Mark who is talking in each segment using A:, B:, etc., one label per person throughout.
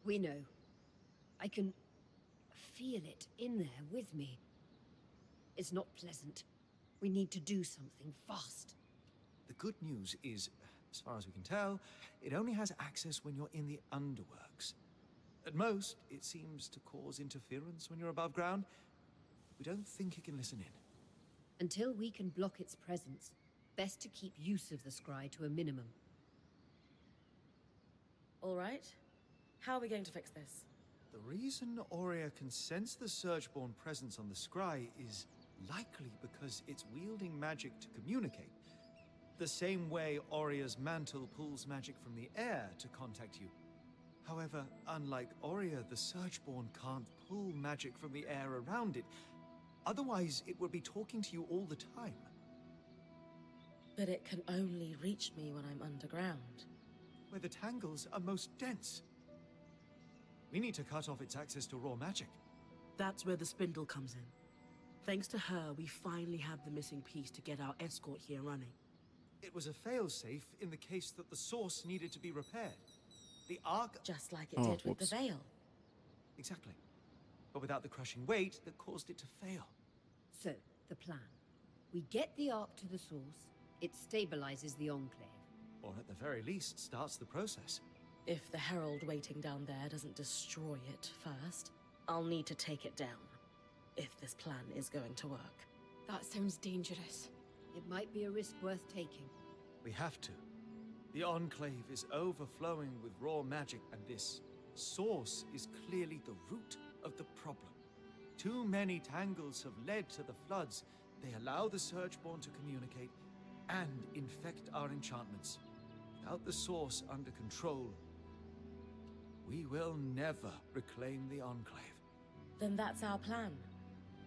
A: We know. I can feel it in there with me. It's not pleasant. We need to do something fast.
B: The good news is, as far as we can tell, it only has access when you're in the underworks. At most, it seems to cause interference when you're above ground. We don't think it can listen in.
A: Until we can block its presence, best to keep use of the scry to a minimum.
C: All right. How are we going to fix this?
B: The reason Aurea can sense the Surgeborn presence on the scry is likely because it's wielding magic to communicate. The same way Aurea's mantle pulls magic from the air to contact you. However, unlike Aurea, the Surgeborn can't pull magic from the air around it. Otherwise, it would be talking to you all the time.
C: But it can only reach me when I'm underground.
B: Where the tangles are most dense. We need to cut off its access to raw magic.
D: That's where the spindle comes in. Thanks to her, we finally have the missing piece to get our escort here running.
B: It was a failsafe in the case that the source needed to be repaired. The arc...
C: Just like it did with the veil.
B: Exactly. But without the crushing weight that caused it to fail.
A: So, the plan. We get the arc to the source, it stabilizes the Enclave.
B: Or at the very least, starts the process.
C: If the herald waiting down there doesn't destroy it first, I'll need to take it down. If this plan is going to work.
E: That sounds dangerous.
A: It might be a risk worth taking.
B: We have to. The Enclave is overflowing with raw magic, and this source is clearly the root of the problem. Too many tangles have led to the floods. They allow the Surgeborn to communicate and infect our enchantments. Without the source under control, we will never reclaim the Enclave.
C: Then that's our plan.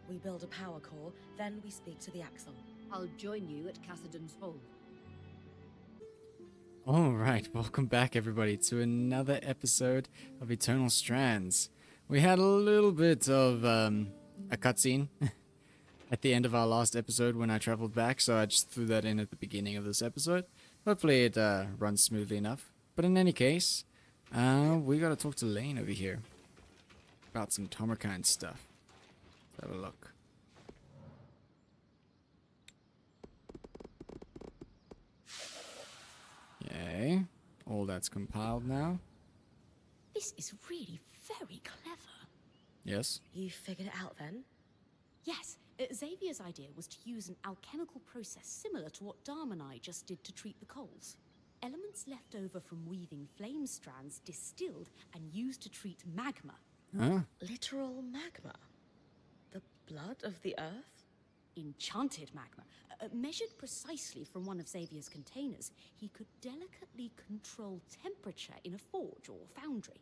C: We build a power core, then we speak to the Axle.
A: I'll join you at Cassidon's Hold.
F: Alright, welcome back everybody to another episode of Eternal Strands. We had a little bit of a cutscene at the end of our last episode when I traveled back, so I just threw that in at the beginning of this episode. Hopefully it runs smoothly enough. But in any case, we gotta talk to Lane over here about some Tomarkine stuff. Let's have a look. Okay, all that's compiled now.
E: This is really very clever.
F: Yes.
C: You figured it out then?
E: Yes, Xavier's idea was to use an alchemical process similar to what Dharma and I just did to treat the coals. Elements left over from weaving flame strands distilled and used to treat magma.
F: Huh?
C: Literal magma? The blood of the earth?
E: Enchanted magma. Measured precisely from one of Xavier's containers, he could delicately control temperature in a forge or foundry.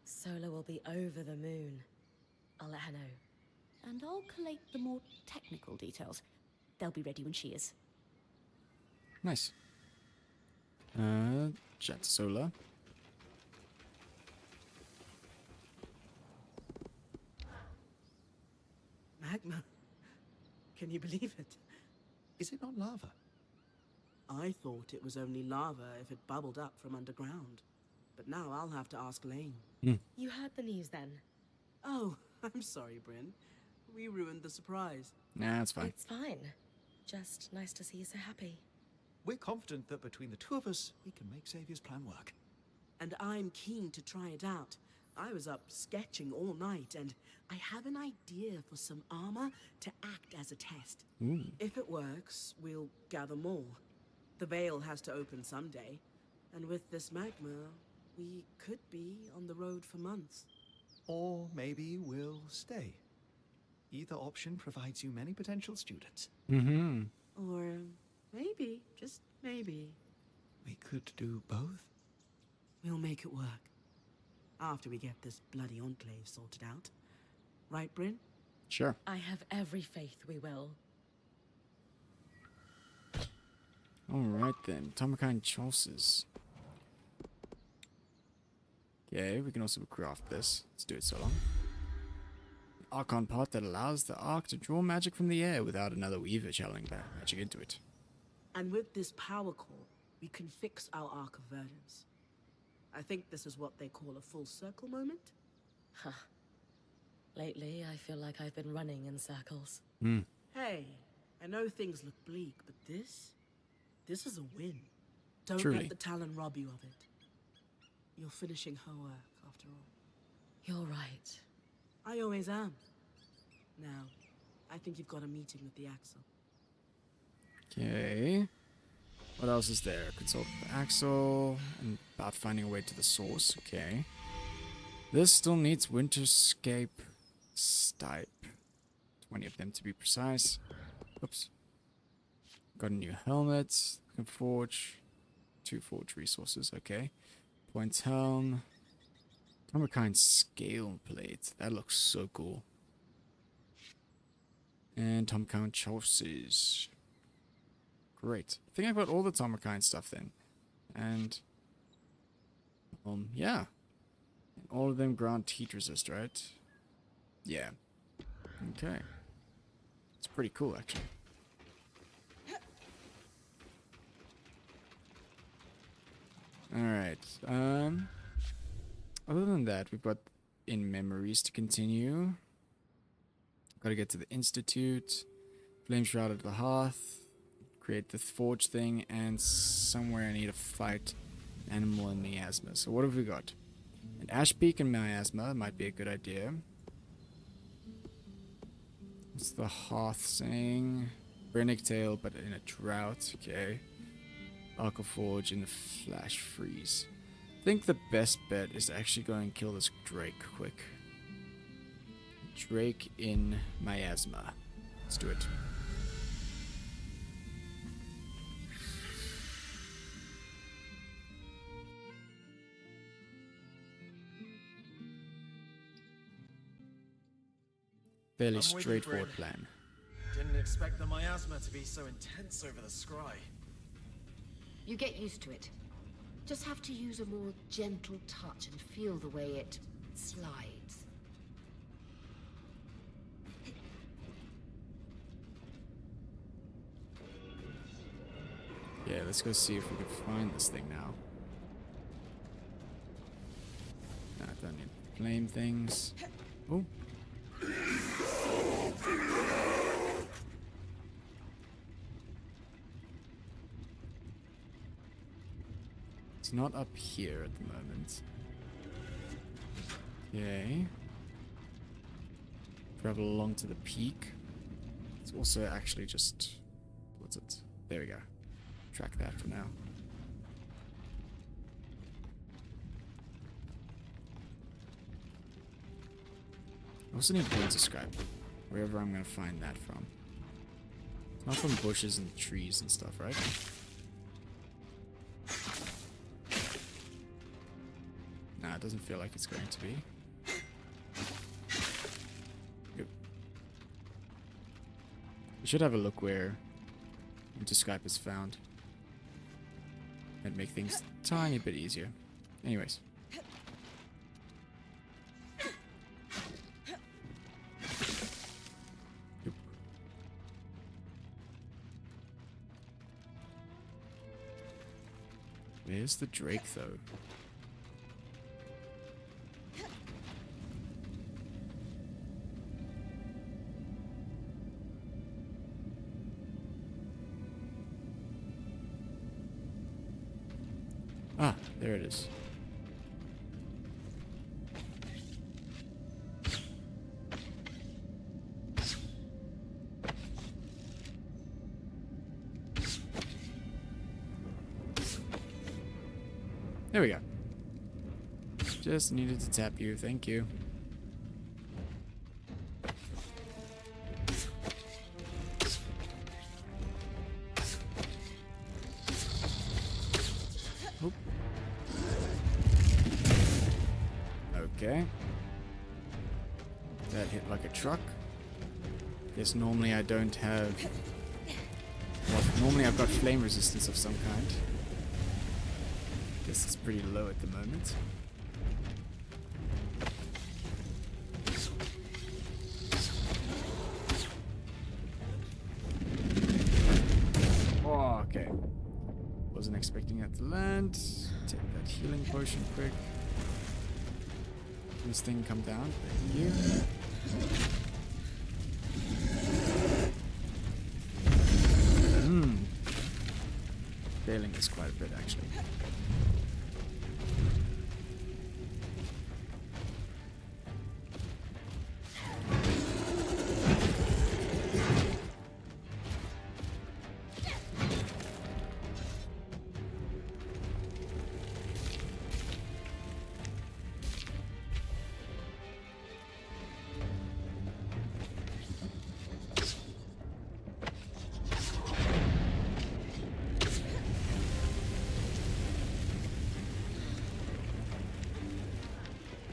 C: Sola will be over the moon. I'll let her know.
E: And I'll collate the more technical details. They'll be ready when she is.
F: Nice. Chat to Sola.
D: Magma? Can you believe it?
B: Is it not lava?
D: I thought it was only lava if it bubbled up from underground. But now I'll have to ask Lane.
C: You heard the news then?
D: Oh, I'm sorry, Brynn. We ruined the surprise.
F: Nah, it's fine.
C: It's fine. Just nice to see you so happy.
B: We're confident that between the two of us, we can make Xavier's plan work.
D: And I'm keen to try it out. I was up sketching all night, and I have an idea for some armor to act as a test. If it works, we'll gather more. The veil has to open someday, and with this magma, we could be on the road for months.
B: Or maybe we'll stay. Either option provides you many potential students.
F: Mm-hmm.
D: Or maybe, just maybe,
B: We could do both.
D: we'll make it work. After we get this bloody Enclave sorted out. Right, Brynn?
F: Sure.
C: I have every faith we will.
F: Alright then. Tomarkine choices. Okay, we can also craft this. Let's do it so long. Archon part that allows the arc to draw magic from the air without another weaver channeling that magic into it.
D: And with this power core, we can fix our Arc of Verdance. I think this is what they call a full circle moment.
C: Huh. Lately, I feel like I've been running in circles.
D: Hey, I know things look bleak, but this is a win. Don't
F: Truly.
D: let the Talon rob you of it. You're finishing her work, after all.
C: You're right.
D: I always am. Now, I think you've got a meeting with the Axle.
F: Okay. What else is there? Consult with Axel and about finding a way to the source. Okay. This still needs Winterscape Stipe. 20 of them to be precise. Oops. Got a new helmet. Can forge. 2 forge resources. Okay. Points helm. Tomokine scale plate. That looks so cool. And Tomokine chausses. Great. I think I've got all the Tomokine stuff then. And yeah. And all of them grant heat resist, right? Yeah. Okay. It's pretty cool actually. Alright. Other than that, we've got in memories to continue. Gotta get to the Institute. Flame Shroud at the Hearth. Create the Forge thing. And somewhere I need to fight Animal and Miasma. So what have we got? An Ash Peak and Miasma might be a good idea. What's the Hearth saying? Brennic Tail, but in a drought. Okay. Arc of Forge in the Flash Freeze. I think the best bet is to actually go and kill this Drake quick. Drake in Miasma. Let's do it. Fairly
B: I'm with you,
F: straightforward
B: Brynn.
F: plan.
B: Didn't expect the miasma to be so intense over the scry.
A: You get used to it. Just have to use a more gentle touch and feel the way it slides.
F: Yeah, let's go see if we can find this thing now. No, I don't need flame things. Oh. It's not up here at the moment. Okay. Travel along to the peak. It's also actually just... What's it? There we go. Track that for now. I also need points of scribe. Wherever I'm gonna find that from. It's not from bushes and trees and stuff, right? Nah, it doesn't feel like it's going to be. Yep. We should have a look where Interskype is found. That'd make things a tiny bit easier. Anyways. Yep. Where's the Drake though? Ah, there it is. There we go. Just needed to tap you, thank you. Oop. Okay. That hit like a truck. Guess normally I don't have... Well, normally I've got flame resistance of some kind. Guess it's pretty low at the moment. Oh, okay. Wasn't expecting that to land. Take that healing potion quick. This thing come down. Thank you. Failing is quite a bit actually.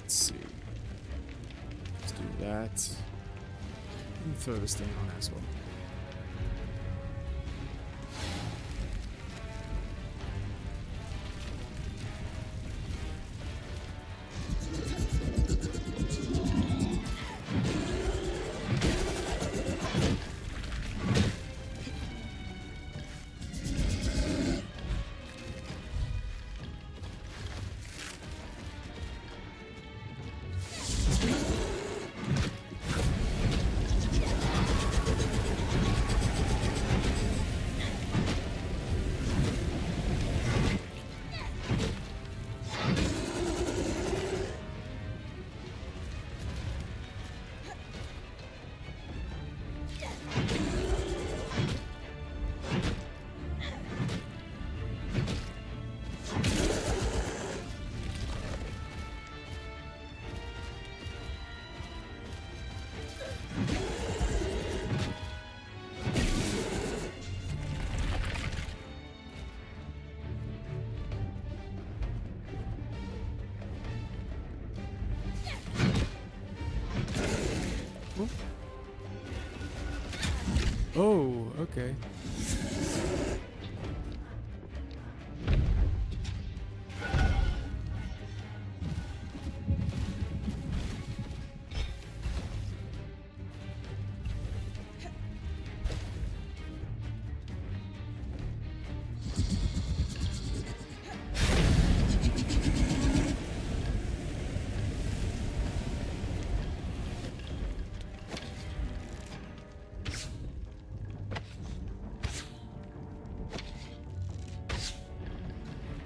F: Let's see. Let's do that. And throw this thing on as well. Oh, okay.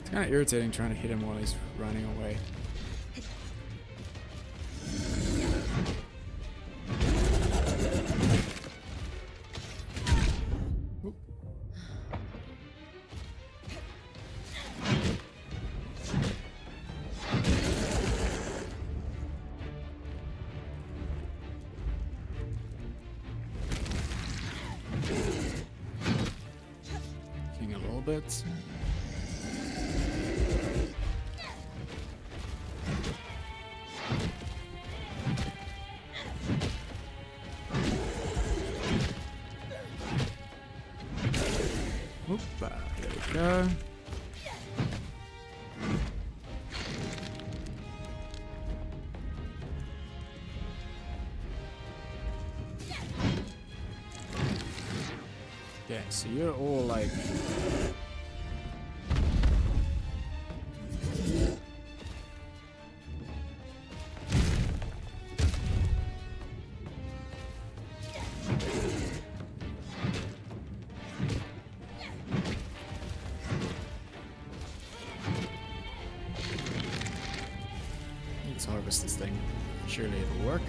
F: It's kind of irritating trying to hit him while he's running away. Oop. King a little bit. Opa, there we go. Okay, so you're all like... Let's harvest this thing. Surely it'll work.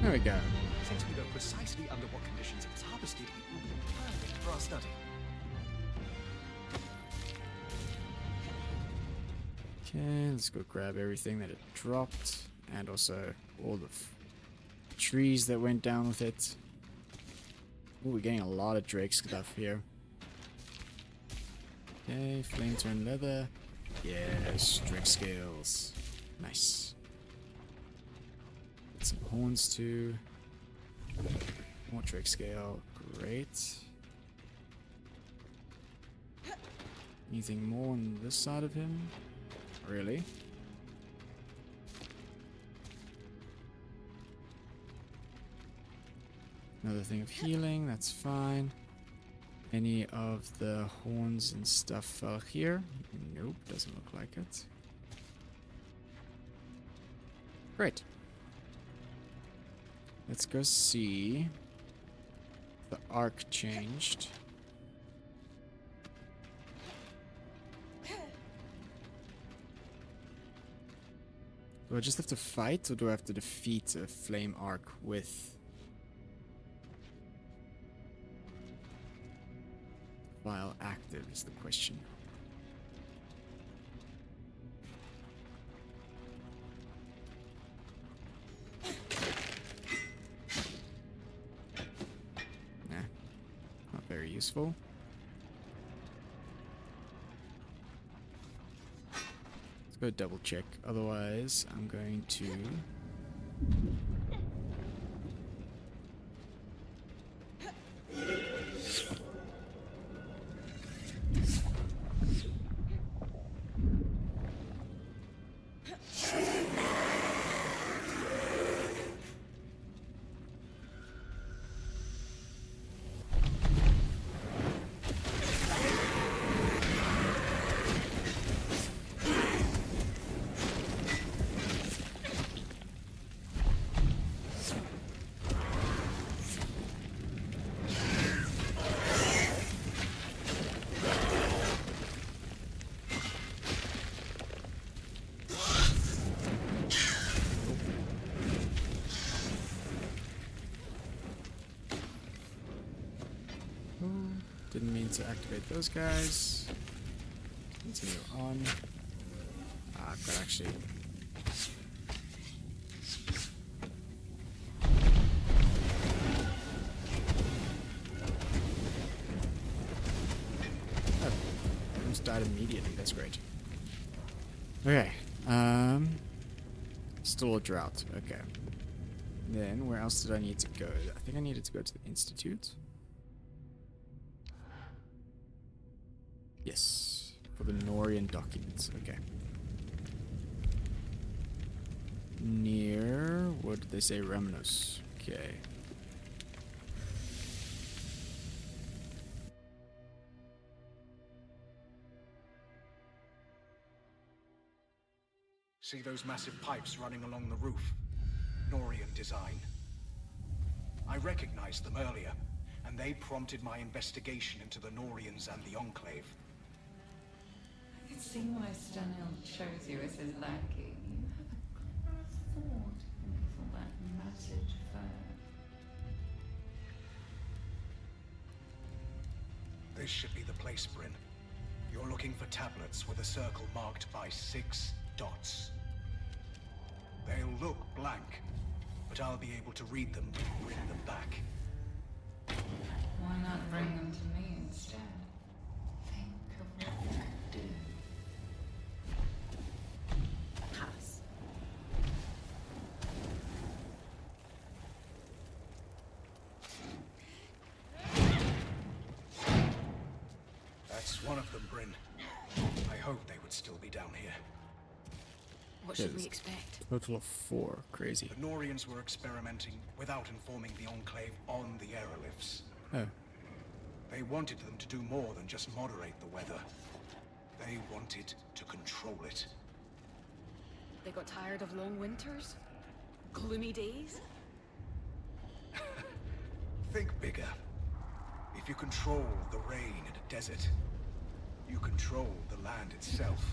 F: There we go.
B: Since we know precisely under what conditions it's harvested, it will be perfect for our study.
F: Okay, let's go grab everything that it dropped, and also all the trees that went down with it. Ooh, we're getting a lot of Drake stuff here. Okay, flame turn leather. Yes, Drake scales. Nice. Get some horns too. More Drake scale. Great. Anything more on this side of him? Really? Another thing of healing, that's fine. Any of the horns and stuff fell here? Nope, doesn't look like it. Great. Let's go see if the arc changed. Do I just have to fight, or do I have to defeat a flame arc with while active is the question. Nah, not very useful. Let's go double check, otherwise I'm going to didn't mean to activate those guys. Continue on. I've got actually. Oh, almost died immediately. That's great. Okay. Still a drought. Okay. Then where else did I need to go? I think I needed to go to the Institute. Yes, for the Norian documents. Okay. Near, what did they say? Ramenos. Okay.
G: See those massive pipes running along the roof? Norian design. I recognized them earlier, and they prompted my investigation into the Norians and the Enclave.
H: I can see why Stanhill chose you as his lackey. You have a clever thought for that massive affair.
G: This should be the place, Brynn. You're looking for tablets with a circle marked by 6 dots. They'll look blank, but I'll be able to read them and bring them back.
H: Why not bring them to me instead? Think of what you could do.
C: Pass.
G: That's one of them, Brynn. I hope they would still be down here.
A: What should we expect?
F: Total of 4. Crazy.
G: The Norians were experimenting without informing the Enclave on the aerolifts.
F: Oh.
G: They wanted them to do more than just moderate the weather. They wanted to control it.
A: They got tired of long winters? Gloomy days?
G: Think bigger. If you control the rain in a desert, you control the land itself.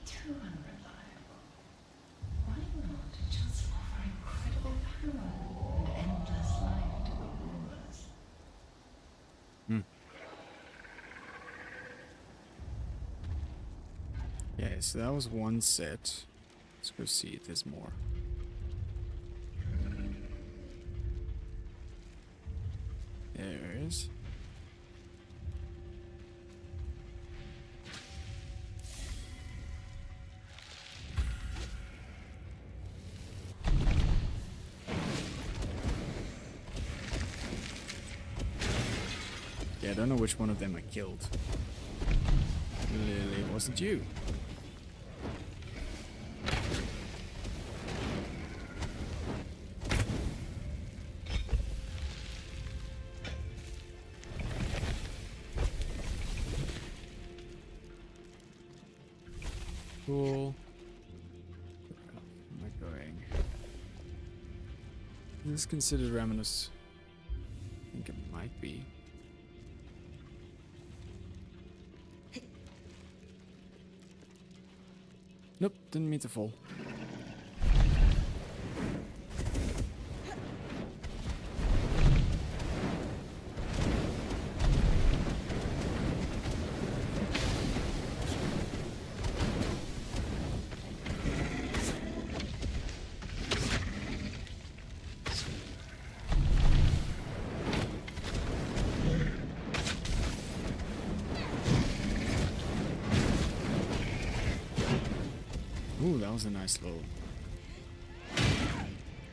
H: Too unreliable. Why not just offer incredible power and endless life to the rulers?
F: Yeah, so that was one set. Let's go see if there's more. There's. Yeah, I don't know which one of them I killed. Clearly it wasn't you. Cool. Where am I going? Is this considered Raminus? I think it might be. Nope, didn't mean to fall. Ooh, that was a nice little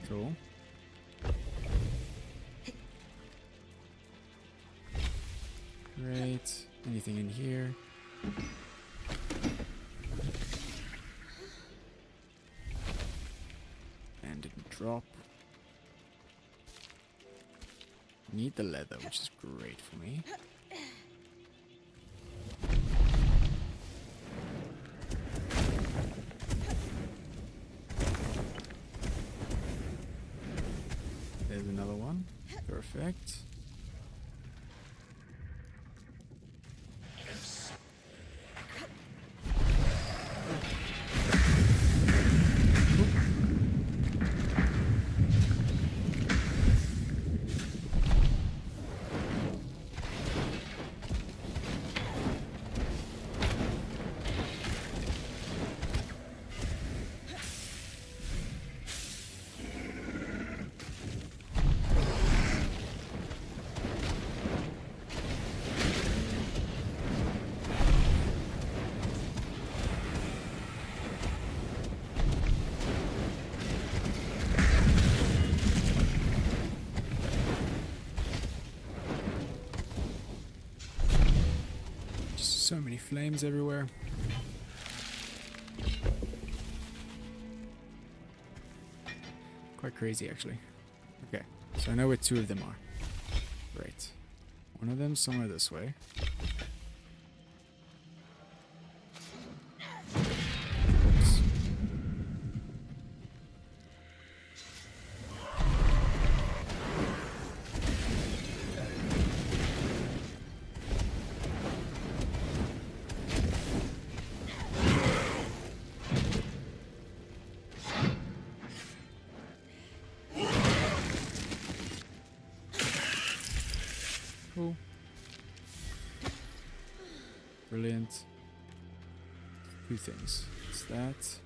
F: tool. Great. Anything in here? And didn't drop. Need the leather, which is great for me. There's another one. Perfect. So many flames everywhere. Quite crazy, actually. Okay, so I know where two of them are. Great. One of them somewhere this way. Oops. Cool. Brilliant. Two things. It's that.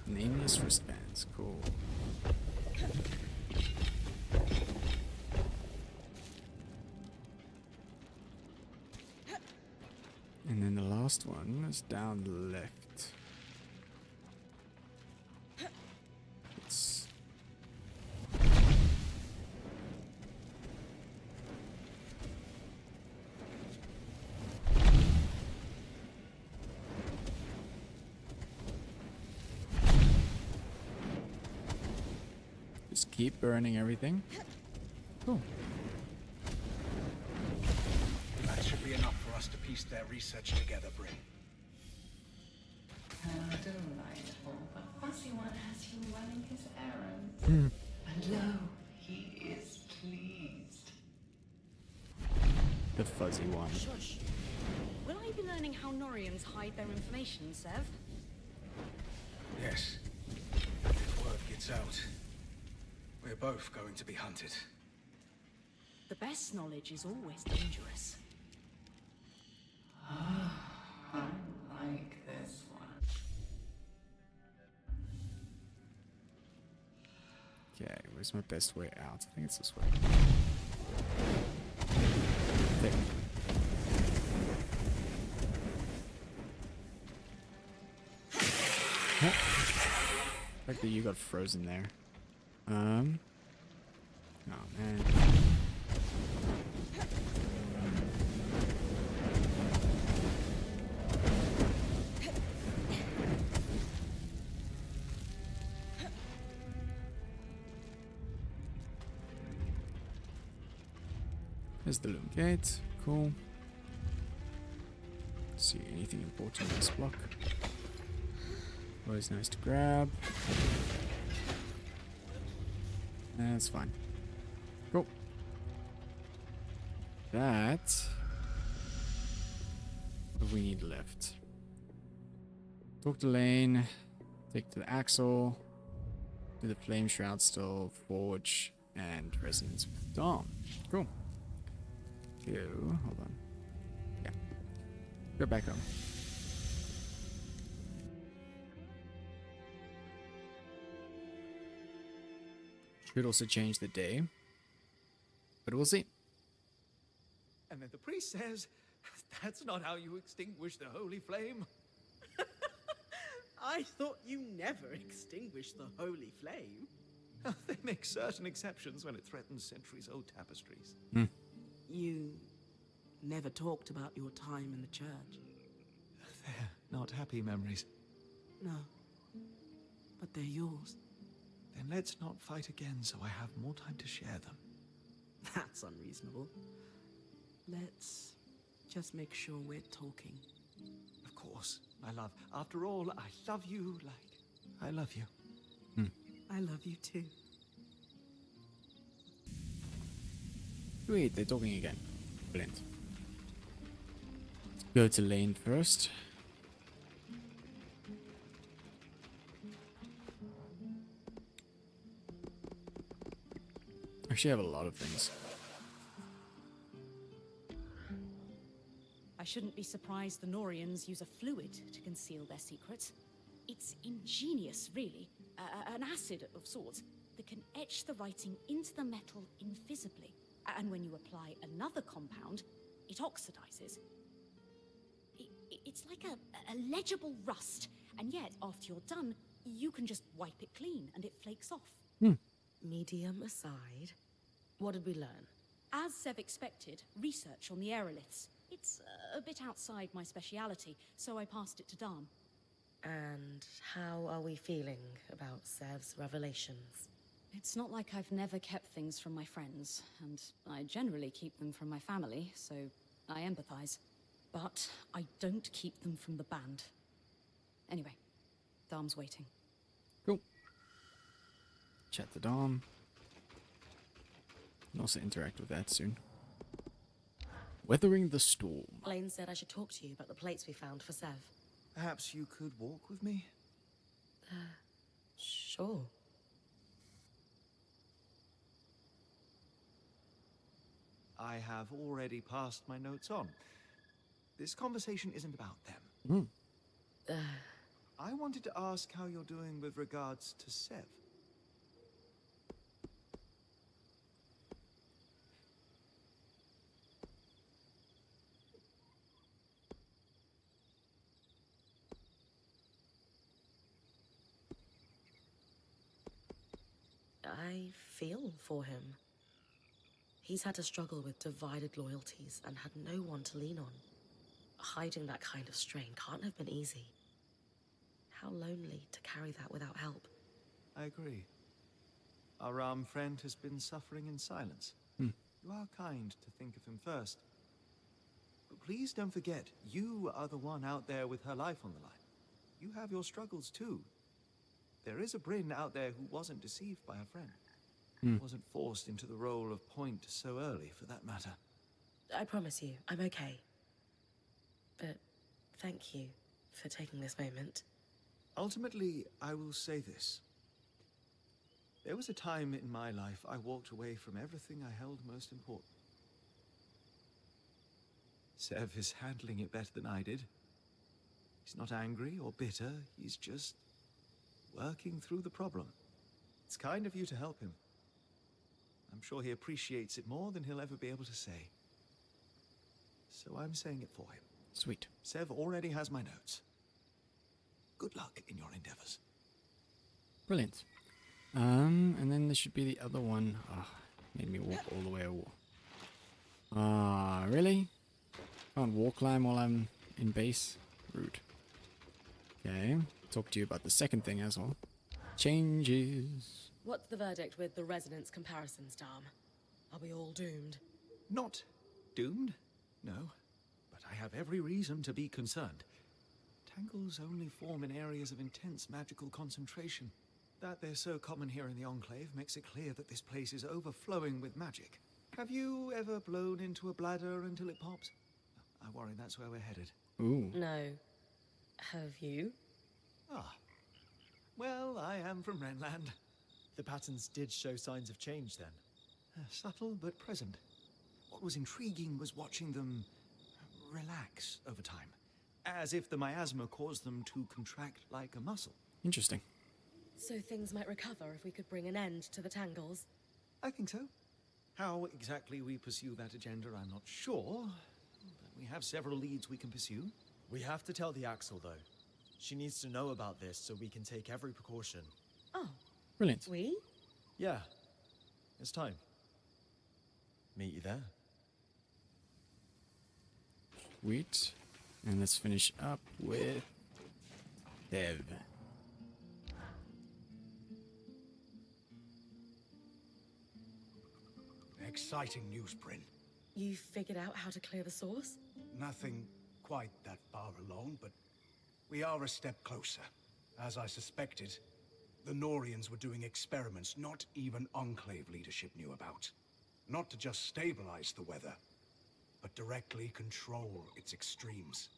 F: Nameless wristbands. Cool. And then the last one is down the left. It's just keep burning everything. Cool.
G: That should be enough for us to piece their research together, Brynn.
H: How delightful. The fussy one has you running his errands. And lo, he is pleased.
F: The fuzzy one.
C: Shush. Will I be learning how Norians hide their information, Sev?
G: Yes. If word gets out, we're both going to be hunted.
C: The best knowledge is always dangerous.
H: I like this one.
F: Okay, where's my best way out? I think it's this way. There. Huh. Like that you got frozen there. Oh man. There's the loom gate. Cool. See anything important in this block? Always nice to grab. That's fine. Cool. That. What do we need left? Talk to Lane. Take to the axle. Do the flame shroud still. Forge. And resonance with Dom. Cool. Go. Hold on. Yeah. Go back home. Could also change the day. But we'll see.
B: And then the priest says, that's not how you extinguish the holy flame.
D: I thought you never extinguished the holy flame.
B: They make certain exceptions when it threatens centuries-old tapestries.
D: You never talked about your time in the church.
B: They're not happy memories.
D: No, but they're yours.
B: Then let's not fight again so I have more time to share them.
D: That's unreasonable. Let's just make sure we're talking.
B: Of course, my love. After all, I love you like I love you.
D: I love you too.
F: Wait, they're talking again. Brilliant. Let's go to Lane first. Actually, I have a lot of things.
E: I shouldn't be surprised the Norians use a fluid to conceal their secrets. It's ingenious, really. An acid of sorts that can etch the writing into the metal invisibly. And when you apply another compound, it oxidizes. It's like a legible rust, and yet, after you're done, you can just wipe it clean and it flakes off.
C: Medium aside, what did we learn?
E: As Sev expected, research on the aeroliths. It's a bit outside my speciality, so I passed it to Dam.
C: And how are we feeling about Sev's revelations?
E: It's not like I've never kept things from my friends, and I generally keep them from my family, so I empathize. But I don't keep them from the band. Anyway, Dam's waiting.
F: Cool. Chat to Dom. Can also interact with that soon. Weathering the storm.
C: Lane said I should talk to you about the plates we found for Sev.
B: Perhaps you could walk with me?
C: Sure.
B: I have already passed my notes on. This conversation isn't about them. I wanted to ask how you're doing with regards to Sev.
C: I feel for him. He's had to struggle with divided loyalties and had no one to lean on. Hiding that kind of strain can't have been easy. How lonely to carry that without help.
B: I agree. Our friend has been suffering in silence. You are kind to think of him first. But please don't forget, you are the one out there with her life on the line. You have your struggles too. There is a Brynn out there who wasn't deceived by her friend. Wasn't forced into the role of point so early, for that matter.
C: I promise you, I'm okay. But thank you for taking this moment.
B: Ultimately, I will say this. There was a time in my life I walked away from everything I held most important. Sev is handling it better than I did. He's not angry or bitter, he's just working through the problem. It's kind of you to help him. I'm sure he appreciates it more than he'll ever be able to say. So I'm saying it for him.
F: Sweet.
B: Sev already has my notes. Good luck in your endeavors.
F: Brilliant. And then there should be the other one. Ah, made me walk all the way over. Ah, really? Can't walk climb while I'm in base? Rude. Okay. Talk to you about the second thing as well. Changes.
C: What's the verdict with the resonance comparisons, Dam? Are we all doomed?
B: Not Doomed? No. But I have every reason to be concerned. Tangles only form in areas of intense magical concentration. That they're so common here in the Enclave makes it clear that this place is overflowing with magic. Have you ever blown into a bladder until it pops? I worry that's where we're headed.
F: Ooh.
C: No. Have you?
B: Ah. Well, I am from Renland.
I: The patterns did show signs of change then.
B: Subtle but present. What was intriguing was watching them relax over time, as if the miasma caused them to contract like a muscle.
F: Interesting.
C: So things might recover if we could bring an end to the tangles?
B: I think so. How exactly we pursue that agenda, I'm not sure. But we have several leads we can pursue.
I: We have to tell the Axel, though. She needs to know about this so we can take every precaution.
C: Oh,
F: Brilliant.
C: we?
I: Yeah. It's time. Meet you there.
F: Sweet. And let's finish up with Dev.
G: Exciting news, Brynn.
C: You figured out how to clear the source?
G: Nothing quite that far along, but we are a step closer. As I suspected, the Norians were doing experiments not even Enclave leadership knew about. Not to just stabilize the weather, but directly control its extremes.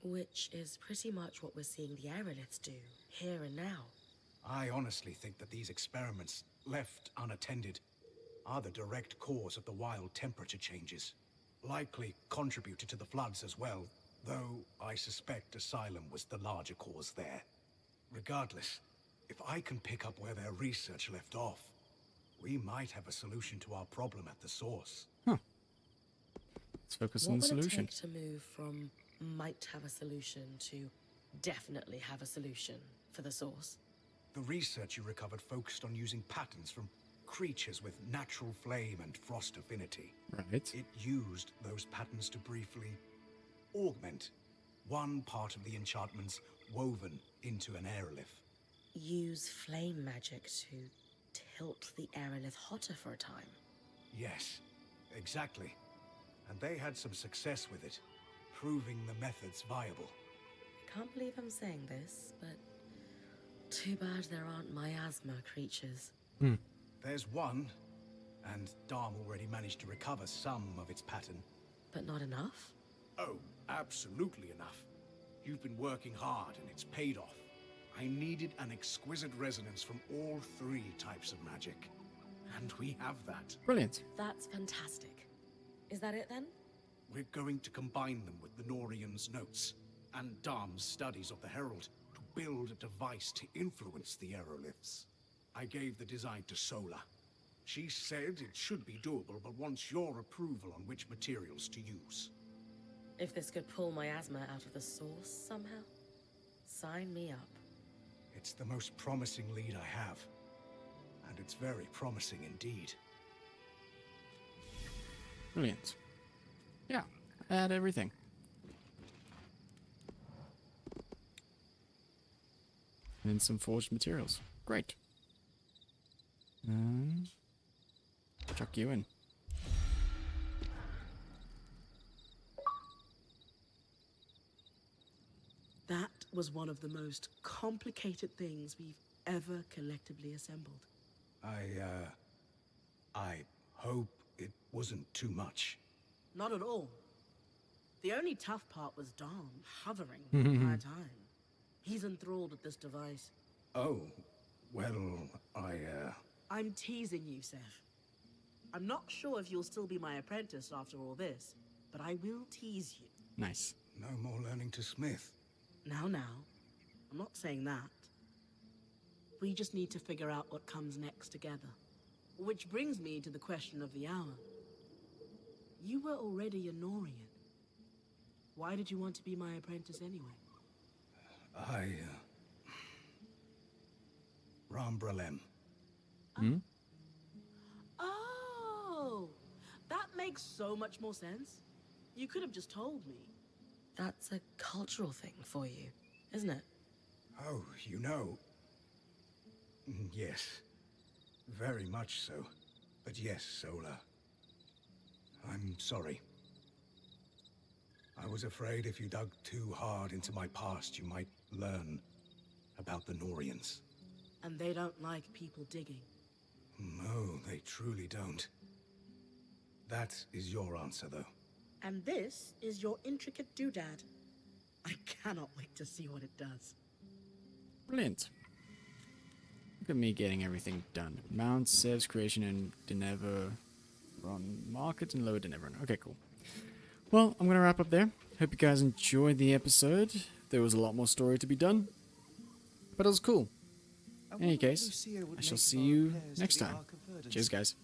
C: Which is pretty much what we're seeing the aeroliths do, here and now.
G: I honestly think that these experiments, left unattended, are the direct cause of the wild temperature changes. Likely contributed to the floods as well, though I suspect Asylum was the larger cause there. Regardless, if I can pick up where their research left off, we might have a solution to our problem at the source.
F: Let's focus on the
C: What would it
F: solution.
C: take to move from might have a solution to definitely have a solution for the source?
G: The research you recovered focused on using patterns from creatures with natural flame and frost affinity.
F: Right.
G: It used those patterns to briefly augment one part of the enchantments woven into an aerolith.
C: Use flame magic to tilt the aerolith hotter for a time.
G: Yes, exactly. And they had some success with it, proving the methods viable.
C: Can't believe I'm saying this, but too bad there aren't miasma creatures.
G: There's one, and Dharm already managed to recover some of its pattern.
C: But not enough?
G: Oh, absolutely enough. You've been working hard and it's paid off. I needed an exquisite resonance from all three types of magic. And we have that.
F: Brilliant.
C: That's fantastic. Is that it then?
G: We're going to combine them with the Norian's notes and Dharm's studies of the Herald to build a device to influence the aeroliths. I gave the design to Sola. She said it should be doable, but wants your approval on which materials to use.
C: If this could pull miasma out of the source somehow, sign me up.
G: It's the most promising lead I have. And it's very promising indeed.
F: Brilliant. Yeah. Add everything. And some forged materials. Great. Chuck you in.
D: That was one of the most complicated things we've ever collectively assembled.
G: I hope it wasn't too much.
D: Not at all. The only tough part was Dom hovering the entire time. He's enthralled with this device.
G: Oh, well,
D: I'm teasing you, Seth. I'm not sure if you'll still be my apprentice after all this, but I will tease you.
F: Nice.
G: No more learning to smith.
D: Now, I'm not saying that. We just need to figure out what comes next together. Which brings me to the question of the hour. You were already a Norian. Why did you want to be my apprentice anyway?
G: Rambralem.
D: Oh, that makes so much more sense. You could have just told me.
C: That's a cultural thing for you, isn't it?
G: Oh, you know. Yes. Very much so. But yes, Sola. I'm sorry. I was afraid if you dug too hard into my past, you might learn about the Norians.
D: And they don't like people digging.
G: No, they truly don't. That is your answer, though.
D: And this is your intricate doodad. I cannot wait to see what it does.
F: Brilliant. Look at me getting everything done. Mount, saves, creation, and Denever. Run market and lower Denever. Okay, cool. Well, I'm going to wrap up there. Hope you guys enjoyed the episode. There was a lot more story to be done. But it was cool. In any case, I shall see you next time. Cheers, guys.